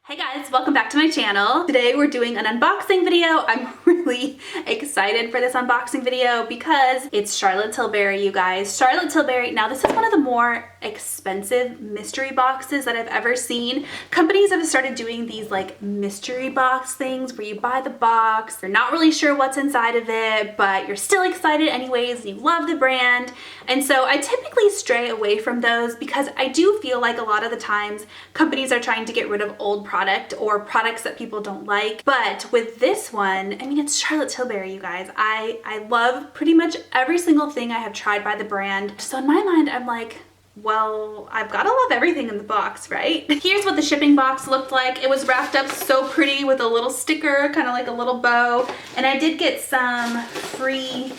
Hey guys, welcome back to my channel. Today we're doing an unboxing video. I'm really excited for this unboxing video because it's Charlotte Tilbury, you guys. Charlotte Tilbury, now this is one of the more expensive mystery boxes that I've ever seen. Companies have started doing these like mystery box things where you buy the box, you're not really sure what's inside of it, but you're still excited anyways, you love the brand. And so I typically stray away from those because I do feel like a lot of the times companies are trying to get rid of old product or products that people don't like. But with this one, I mean, it's Charlotte Tilbury, you guys. I love pretty much every single thing I have tried by the brand. So in my mind, I'm like, well, I've gotta love everything in the box, right? Here's what the shipping box looked like. It was wrapped up so pretty with a little sticker, kind of like a little bow. And I did get some free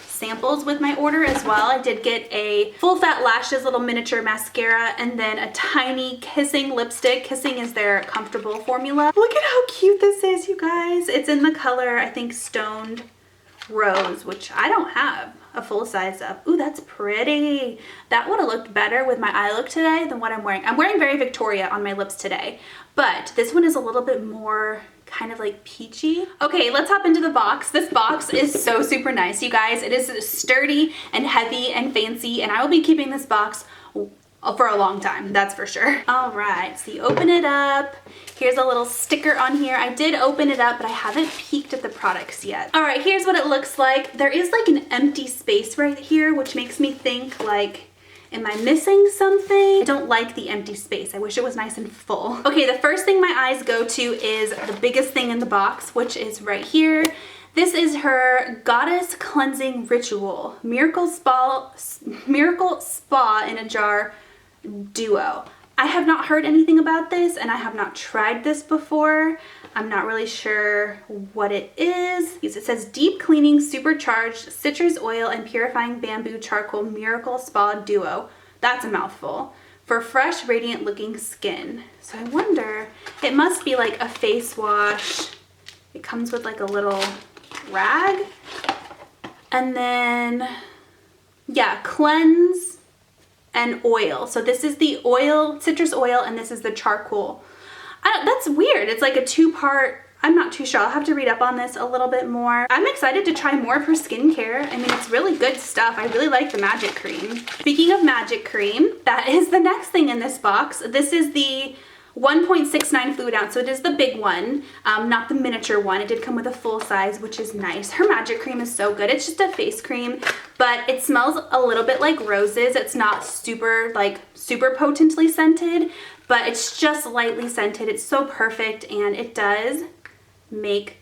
samples with my order as well. I did get a Full Fat Lashes little miniature mascara and then a tiny Kissing lipstick. Kissing is their comfortable formula. Look at how cute this is, you guys. It's in the color, I think, Stoned Rose, which I don't have a full size of. Ooh, that's pretty. That would have looked better with my eye look today than what I'm wearing. I'm wearing Very Victoria on my lips today, but this one is a little bit more kind of like peachy. Okay, let's hop into the box. This box is so super nice, you guys. It is sturdy and heavy and fancy, and I will be keeping this box for a long time, that's for sure. All right, so you open it up. Here's a little sticker on here. I did open it up, but I haven't peeked at the products yet. All right, here's what it looks like. There is like an empty space right here, which makes me think like, am I missing something? I don't like the empty space. I wish it was nice and full. Okay, the first thing my eyes go to is the biggest thing in the box, which is right here. This is her Goddess Cleansing Ritual Miracle Spa in a Jar Duo. I have not heard anything about this and I have not tried this before. I'm not really sure what it is. It says Deep Cleaning Supercharged Citrus Oil and Purifying Bamboo Charcoal Miracle Spa Duo. That's a mouthful. For fresh, radiant looking skin. So I wonder, it must be like a face wash. It comes with like a little rag. And then, yeah, cleanse and oil. So this is the oil, citrus oil, and this is the charcoal. That's weird. It's like a two-part. I'm not too sure. I'll have to read up on this a little bit more. I'm excited to try more of her skincare. I mean, it's really good stuff. I really like the Magic Cream. Speaking of Magic Cream, that is the next thing in this box. This is the 1.69 fluid ounce, so it is the big one, not the miniature one. It did come with a full size, which is nice. Her Magic Cream is so good. It's just a face cream, but it smells a little bit like roses. It's not super potently scented, but it's just lightly scented. It's so perfect, and it does make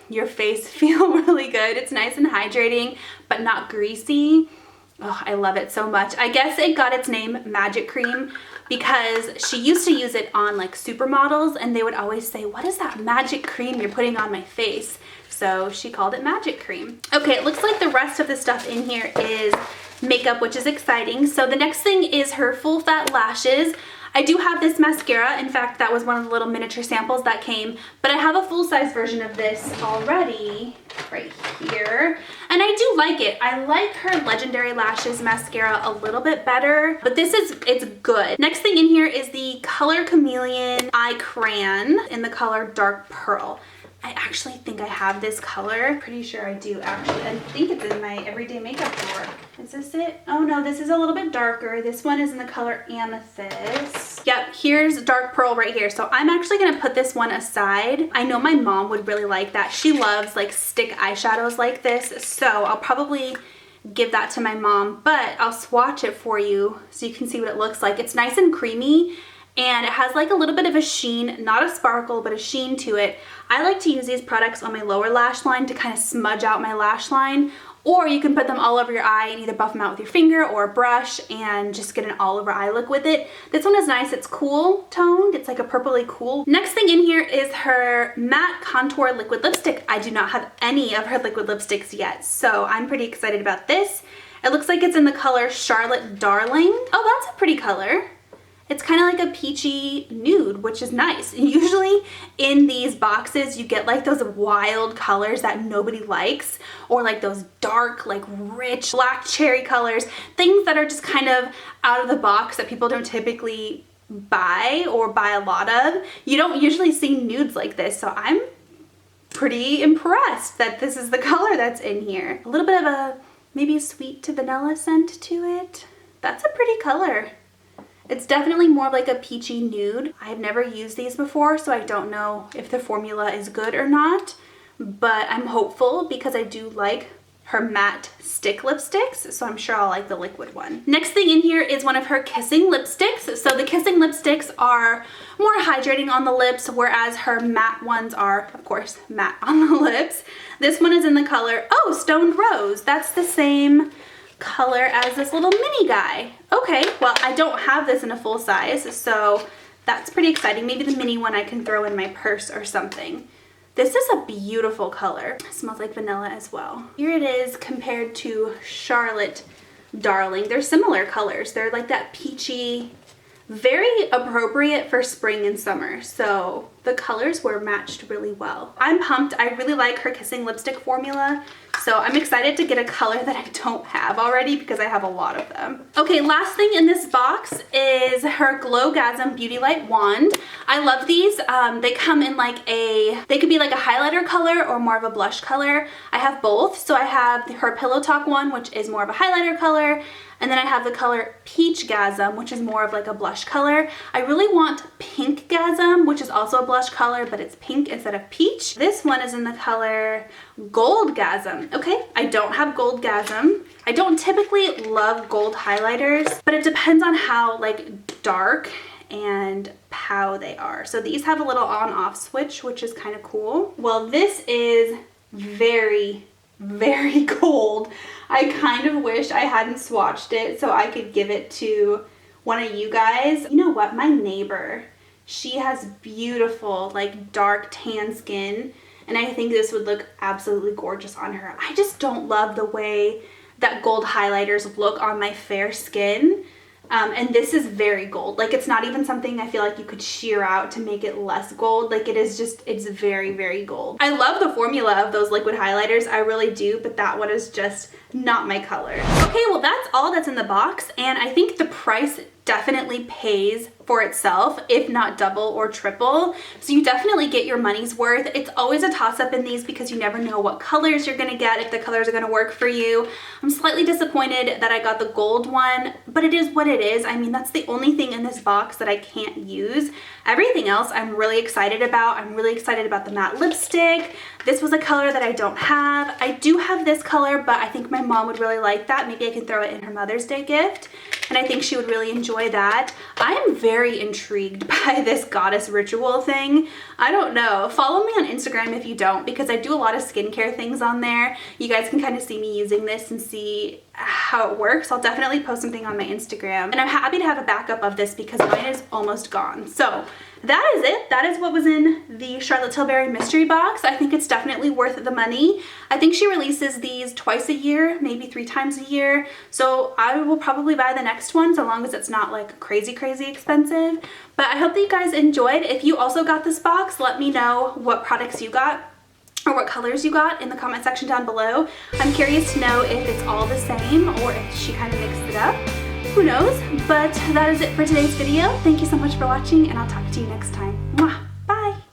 your face feel really good. It's nice and hydrating, but not greasy. Oh, I love it so much. I guess it got its name Magic Cream because she used to use it on like supermodels, and they would always say, what is that magic cream you're putting on my face? So she called it Magic Cream. Okay, it looks like the rest of the stuff in here is makeup, which is exciting. So the next thing is her Full Fat Lashes. I do have this mascara. In fact, that was one of the little miniature samples that came, but I have a full-size version of this already right here, and I do like it. I like her Legendary Lashes mascara a little bit better, but it's good. Next thing in here is the Color Chameleon Eye Crayon in the color Dark Pearl. I actually think I have this color. Pretty sure I do, actually. I think it's in my everyday makeup drawer. Is this it? Oh no, this is a little bit darker. This one is in the color Amethyst. Yep, here's Dark Pearl right here. So I'm actually gonna put this one aside. I know my mom would really like that. She loves like stick eyeshadows like this, so I'll probably give that to my mom, but I'll swatch it for you so you can see what it looks like. It's nice and creamy, and it has like a little bit of a sheen, not a sparkle, but a sheen to it. I like to use these products on my lower lash line to kind of smudge out my lash line, or you can put them all over your eye and either buff them out with your finger or a brush and just get an all over eye look with it. This one is nice. It's cool toned. It's like a purpley cool. Next thing in here is her matte contour liquid lipstick. I do not have any of her liquid lipsticks yet, so I'm pretty excited about this. It looks like it's in the color Charlotte Darling. Oh, that's a pretty color. It's kind of like a peachy nude, which is nice. Usually in these boxes, you get like those wild colors that nobody likes, or like those dark, like rich black cherry colors, things that are just kind of out of the box that people don't typically buy or buy a lot of. You don't usually see nudes like this, so I'm pretty impressed that this is the color that's in here. A little bit of a maybe sweet to vanilla scent to it. That's a pretty color. It's definitely more like a peachy nude. I've never used these before, so I don't know if the formula is good or not, but I'm hopeful because I do like her matte stick lipsticks, so I'm sure I'll like the liquid one. Next thing in here is one of her kissing lipsticks. So the kissing lipsticks are more hydrating on the lips, whereas her matte ones are, of course, matte on the lips. This one is in the color, oh, Stoned Rose. That's the same color as this little mini guy. Okay, well, I don't have this in a full size, so that's pretty exciting. Maybe the mini one I can throw in my purse or something. This is a beautiful color. It smells like vanilla as well. Here it is compared to Charlotte Darling. They're similar colors. They're like that peachy, very appropriate for spring and summer. So the colors were matched really well. I'm pumped. I really like her kissing lipstick formula. So I'm excited to get a color that I don't have already because I have a lot of them. Okay, last thing in this box is her Glowgasm Beauty Light Wand. I love these. They come in like they could be like a highlighter color or more of a blush color. I have both. So I have her Pillow Talk one, which is more of a highlighter color. And then I have the color Peachgasm, which is more of like a blush color. I really want Pinkgasm, which is also a blush color, but it's pink instead of peach. This one is in the color Goldgasm. Okay, I don't have Goldgasm. I don't typically love gold highlighters, but it depends on how like dark and how they are. So these have a little on-off switch, which is kind of cool. Well, this is very gold. I kind of wish I hadn't swatched it so I could give it to one of you guys. You know what? My neighbor, she has beautiful like dark tan skin, and I think this would look absolutely gorgeous on her. I just don't love the way that gold highlighters look on my fair skin. And this is very gold. Like, it's not even something I feel like you could sheer out to make it less gold. Like, it is just, it's very gold. I love the formula of those liquid highlighters. I really do, but that one is just not my color. Okay, well, that's all that's in the box, and I think the price definitely pays for itself, if not double or triple. So you definitely get your money's worth. It's always a toss-up in these because you never know what colors you're gonna get, if the colors are gonna work for you. I'm slightly disappointed that I got the gold one, but it is what it is. I mean, that's the only thing in this box that I can't use. Everything else I'm really excited about. I'm really excited about the matte lipstick. This was a color that I don't have. I do have this color, but I think my mom would really like that. Maybe I can throw it in her Mother's Day gift, and I think she would really enjoy that. I am very intrigued by this goddess ritual thing. I don't know. Follow me on Instagram if you don't, because I do a lot of skincare things on there. You guys can kind of see me using this and see how it works. I'll definitely post something on my Instagram, and I'm happy to have a backup of this because mine is almost gone. So that is it. That is what was in the Charlotte Tilbury mystery box. I think it's definitely worth the money. I think she releases these twice a year, maybe 3 times a year. So I will probably buy the next one so long as it's not like crazy expensive. But I hope that you guys enjoyed. If you also got this box, let me know what products you got or what colors you got in the comment section down below. I'm curious to know if it's all the same or if she kind of mixed it up. Who knows? But that is it for today's video. Thank you so much for watching, and I'll talk to you next time. Mwah!